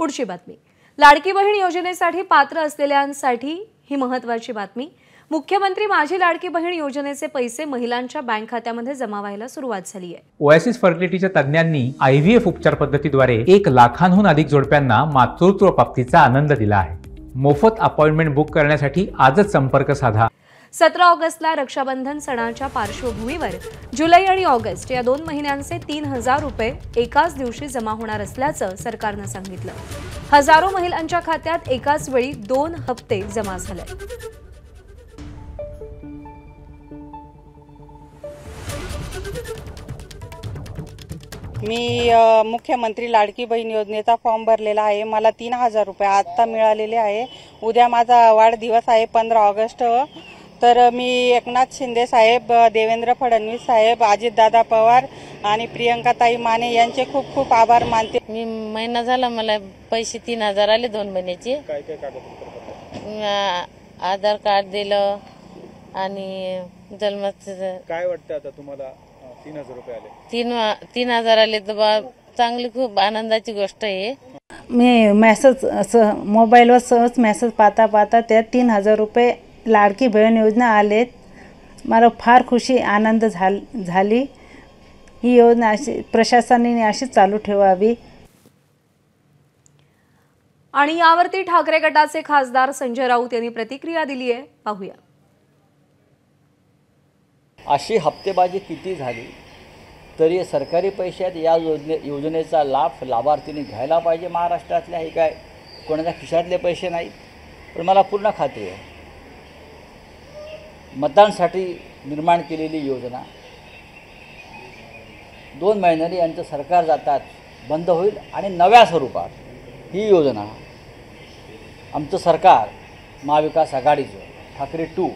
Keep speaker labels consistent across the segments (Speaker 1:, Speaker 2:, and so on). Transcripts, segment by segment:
Speaker 1: पुढची बातमी, लाडकी बहीण योजनेसाठी पात्र असलेल्यांसाठी ही महत्त्वाची बातमी। मुख्यमंत्री माझी लाडकी बहीण योजनेचे पैसे महिलांच्या बँक खात्यामध्ये जमा व्हायला सुरुवात झाली आहे।
Speaker 2: ओएसिस फर्टिलिटीच्या तज्ञांनी IVF उपचार पद्धतीद्वारे 1 लाखांहून अधिक जोडप्यांना मातृत्व प्राप्तीचा आनंद दिला आहे। मोफत अपॉइंटमेंट बुक करण्यासाठी आजच संपर्क साधा।
Speaker 1: 17 ऑगस्टला रक्षाबंधन सणाच्या पार्श्वभूमीवर जुलै आणि ऑगस्ट या 2 महिन्यांचे 3000 रुपये एकाच दिवशी जमा होणार असल्याचं सरकारनं सांगितलं। हजारो महिलांच्या खात्यात एकाच वेळी 2 हप्ते जमा झाले।
Speaker 3: मी मुख्यमंत्री लाडकी बहीण योजनेचा फॉर्म भरलेला आहे। मला 3000 रुपये आता मिळालेले आहे। उद्या माझा वाढदिवस आहे 15 ऑगस्ट। तर मी एकनाथ शिंदे साहेब, देवेंद्र फडणवीस साहेब, अजितदादा पवार आणि प्रियंकाताई माने यांचे खूप खूप आभार मानते।
Speaker 4: मी महिना झाला मला पैसे 3000 आले 2 महिन्याचे।
Speaker 5: काय काय कागदपत्र?
Speaker 4: आधार कार्ड दिलं आणि जन्माचं।
Speaker 5: काय वाटतं आता तुम्हाला 3000 रुपये आले?
Speaker 4: 3000 आले तर चांगली खूप आनंदाची गोष्ट आहे।
Speaker 6: मी मेसेज मोबाईलवर सहज मेसेज पाहता त्या 3000 रुपये लाडकी बहीण योजना आलेत। मला फार खुशी आनंद झाली। ही योजना अशी प्रशासनाने अशी चालू ठेवावी।
Speaker 1: आणि यावरती ठाकरे गटाचे खासदार संजय राऊत यांनी प्रतिक्रिया दिली आहे, पाहूया।
Speaker 7: अशी हप्तेबाजी किती झाली तरी सरकारी पैशात या योजनेचा लाभ लाभार्थींनी घ्यायला पाहिजे। महाराष्ट्रातल्या हे काय कोणाच्या खिशातले पैसे नाहीत। पण मला पूर्ण खात्री आहे मतदानासाठी निर्माण केलेली योजना 2 महिन्यांनी यांचं सरकार जातात बंद होईल आणि नव्या स्वरूपात ही योजना आमचं सरकार महाविकास आघाडीचं ठाकरे 2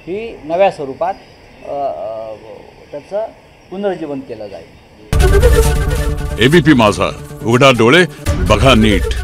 Speaker 7: ही नव्या स्वरूपात त्याचं पुनर्जीवन केलं जाईल।
Speaker 8: ABP माझा, उघडा डोळे बघा नीट।